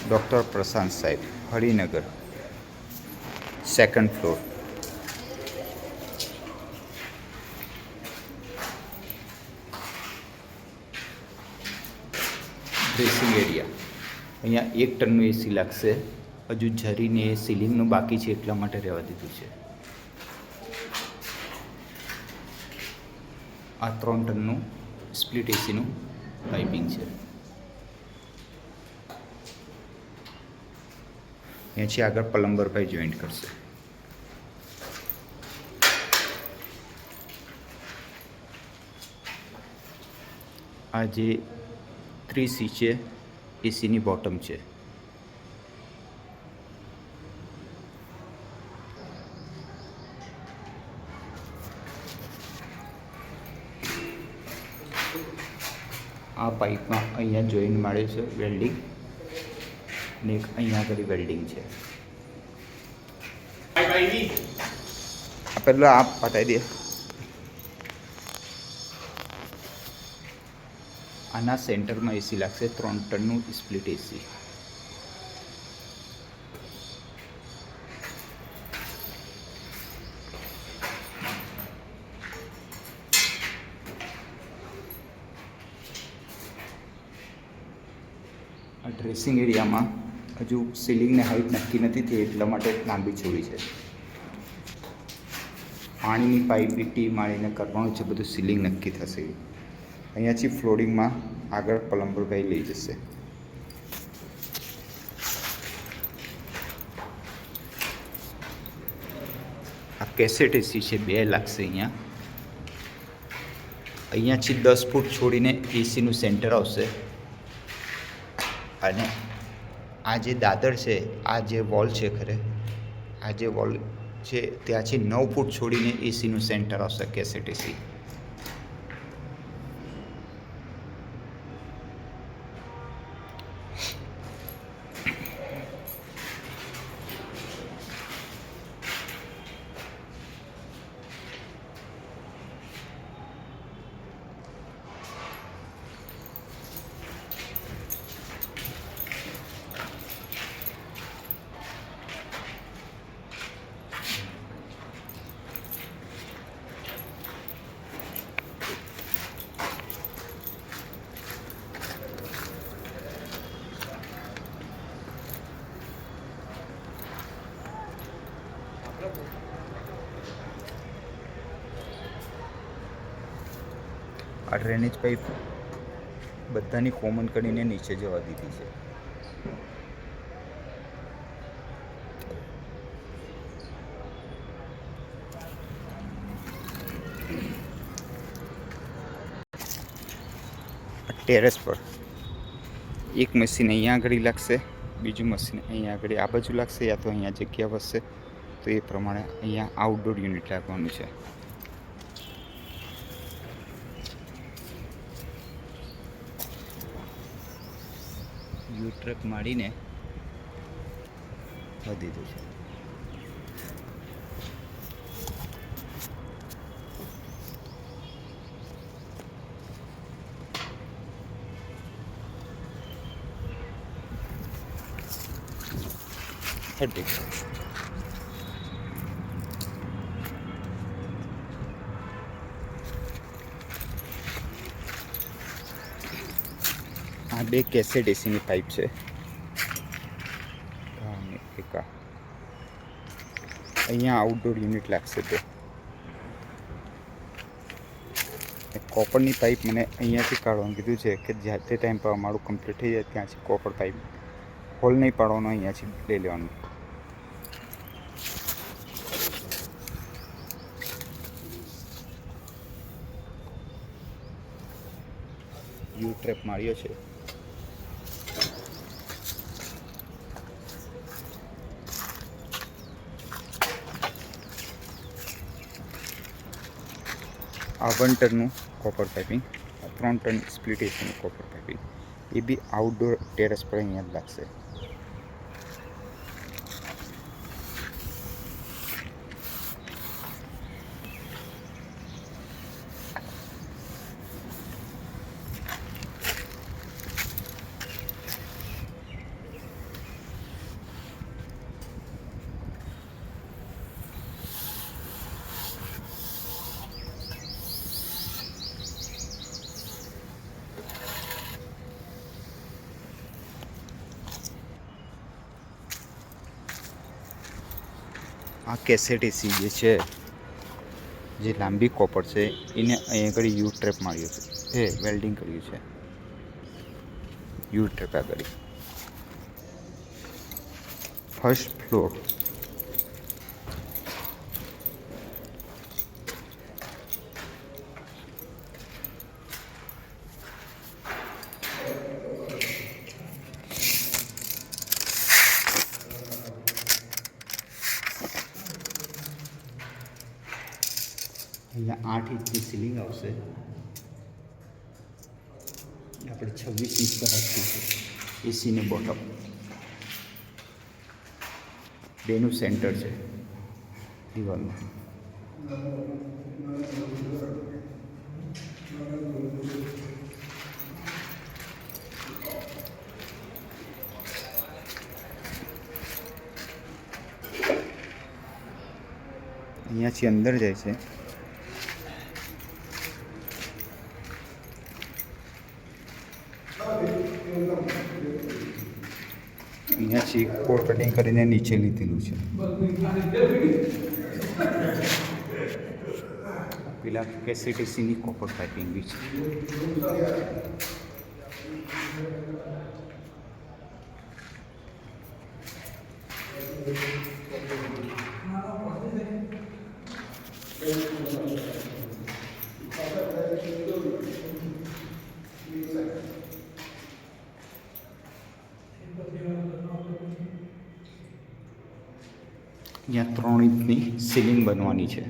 Doctor પ્રશાંત સાહેબ, Harinagar, second floor. Dressing area. અહીંયા 1 ટનનું એસી લાગશે. હજુ જરીને સીલિંગનું બાકી છે એટલા માટે રહેવા દીધું છે. આ 3 ટનનું સ્પ્લિટ એસીનું પાઇપિંગ છે. અહીંયાથી આગળ પ્લમ્બરભાઈ જોઈન્ટ કરશે. આ જે 3C છે એસીની બોટમ છે. આ પાઇપમાં અહીંયા જોઈન્ટ મારે છે વેલ્ડિંગ, ને એક અહીંયા આગળ વેલ્ડિંગ છે. પહેલાં આ પતાવી દે. આના સેન્ટરમાં એસી લાગશે, 3 ટનનું સ્પ્લિટ એસી. આ ડ્રેસિંગ એરિયામાં હજુ સીલિંગને હાઈટ નક્કી નથી થઈ એટલા માટે લાંબી છોડી છે. પાણીની પાઇપ વીટી મારીને કરવાનું છે, બધું સીલિંગ નક્કી થશે. અહીંયાથી ફ્લોરિંગમાં આગળ પ્લમ્બરભાઈ લઈ જશે. આ કેસેટ એસી છે, 2 લાગશે અહીંયા. અહીંયાથી 10 ફૂટ છોડીને એસીનું સેન્ટર આવશે. અને આ જે દાદર છે, આ જે વોલ છે ખરે, આ જે વોલ છે ત્યાંથી 9 ફૂટ છોડીને એસીનું સેન્ટર આવશે કેસેટ એસી. આ ડ્રેનેજ પાઇપ બધાની કોમન કરીને નીચે જવા દીધી છે. ટેરેસ પર એક મશીન અહીંયા આગળ લાગશે, બીજું મશીન અહીંયા આગળ આ બાજુ લાગશે, યા તો અહીંયા જગ્યા વધશે તો એ પ્રમાણે અહીંયા આઉટડોર યુનિટ લાગવાનું છે. યુ ટ્રક મારીને વધી દીધું છે. આ 2 કેસેટ એસીની પાઇપ છે. અહીંયા આઉટડોર યુનિટ લાગશે. તો કોપરની પાઇપ મને અહીંયાથી કાઢવાનું કીધું છે કે જ્યાં તે ટાઈમ પર અમારું કમ્પ્લીટ થઈ જાય ત્યાંથી કોપર પાઇપ હોલ નહીં પાડવાનો, અહીંયાથી લઈ લેવાનું. યુ ટ્રેપ માર્યો છે. આ 1 ટનનું કોપર પાઇપિંગ, આ 3 ટન સ્પ્લિટ એસીનું કોપર પાઇપિંગ, એ બી આઉટડોર ટેરેસ પર અહીંયા જ લાગશે. આ કેસેટ એસી જે છે, જે લાંબી કોપર છે, એને અહીં આગળ યુ ટ્રેપ માર્યું છે, વેલ્ડિંગ કર્યું છે યુ ટ્રેપ આગળ. First floor. અહીંયા 8 ઇંચની સીલિંગ આવશે. આપણે 26 ઇંચ પર રાખીએ છીએ એસીને બોટમ. બેનું સેન્ટર છે દિવાલનું. અહીંયાથી અંદર જાય છે. અહીંયાથી કોર કટિંગ કરીને નીચે લીધેલું છે. પેલા કેસીટીસીની કોપર પાઇપિંગ બી છે. અહીંયા 3 ઇંચની સીલિંગ બનવાની છે.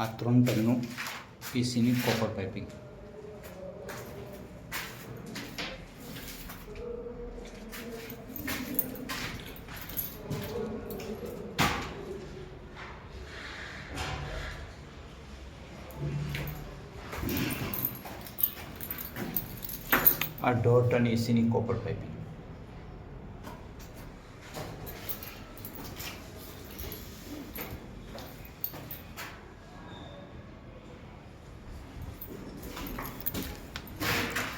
આ 3 ટનનું એસીની કોપર પાઇપિંગ. આ 1.5 ટન એસીની કોપર પાઇપિંગ.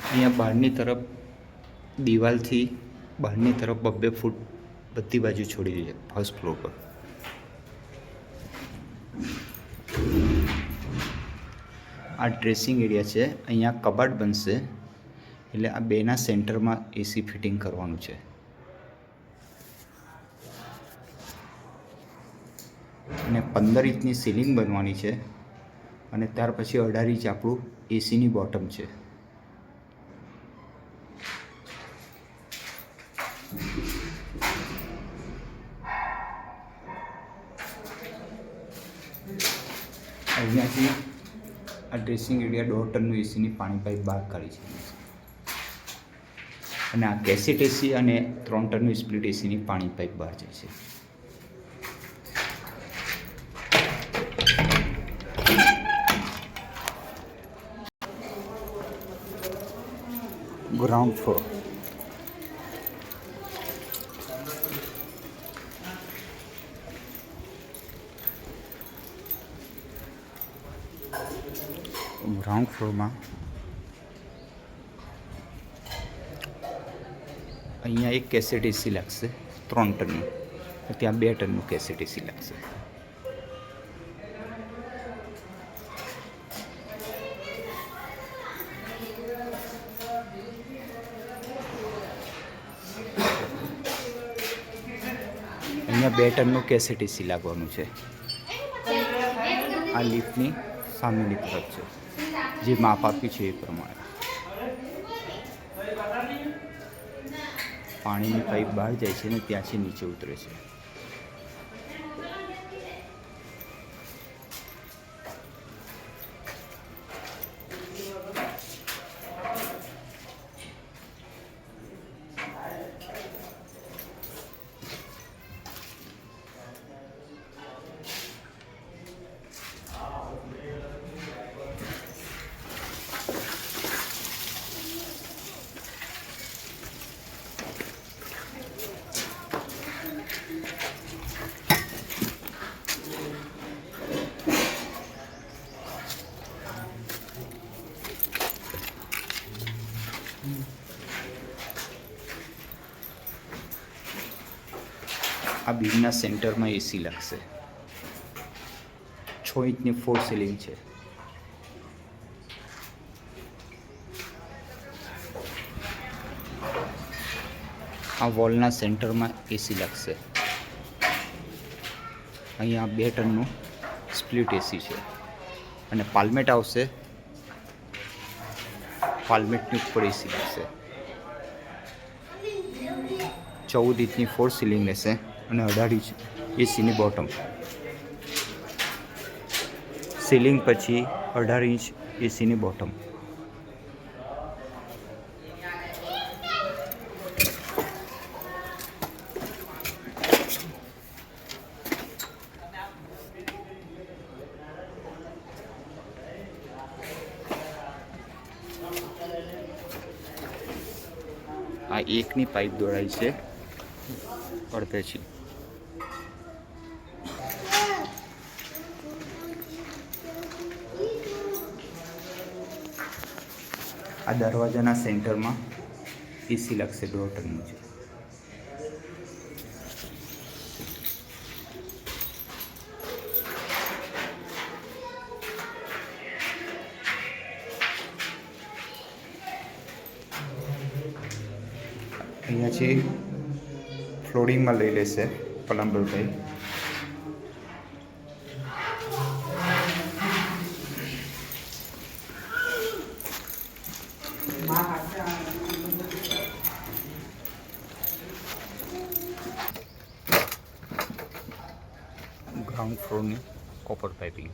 અહીંયા બહારની તરફ દિવાલથી બહારની તરફ 2 ફૂટ બધી બાજુ છોડી દઈએ ફર્સ્ટ ફ્લોર પર. આ ડ્રેસિંગ એરિયા છે. અહીંયા કબાટ બનશે, એટલે આ બેના સેન્ટરમાં એસી ફિટિંગ કરવાનું છે. અને 15 ઇંચની સીલિંગ બનવાની છે, અને ત્યાર પછી 18 ઇંચ આપણું એસીની બોટમ છે. અહીંયાથી આ ડ્રેસિંગ એરિયા 1.5 ટનનું એસીની પાણી પાઇપ બહાર કાઢી છે. અને આ કેસેટ એસી અને 3 ટનનું સ્પ્લિટ એસીની પાણી પાઇપ બહાર જાય છે. Ground floor. ગ્રાઉન્ડ ફ્લોરમાં અહીંયા એક કેસેટ એસી લાગશે 3 ટનનું, ત્યાં 2 ટનનું કેસેટ એસી લાગશે. અહીંયા 2 ટનનું કેસેટ એસી લાગવાનું છે. આ લિફ્ટની સામેની તરફ છે, જે માપ આપ્યું છે એ પ્રમાણે. પાણીની પાઇપ બહાર જાય છે ને ત્યાંથી નીચે ઉતરે છે. આ બીમના સેન્ટરમાં એસી લાગશે. 6 ઇંચની ફોર સીલિંગ છે. આ વોલના સેન્ટરમાં એસી લાગશે. અહીંયા 2 ટનનું સ્પ્લિટ એસી છે અને પાલમેટ આવશે. પાલમેટની ઉપર એસી લાગશે. 14 ઇંચની ફોર સીલિંગ રહેશે અને 18 ઇંચ એસીની બોટમ. સીલિંગ પછી 18 ઇંચ એસીની બોટમ. આ એકની પાઇપ દોડાઈ છે અડધેથી. આ દરવાજાના સેન્ટરમાં એસી લાગશે 1.5 ટનનું છે. અહીંયાથી ફ્લોરિંગમાં લઈ લેશે પ્લમ્બરભાઈ. ગ્રાઉન્ડ ફ્લોરની કોપર પાઇપિંગ.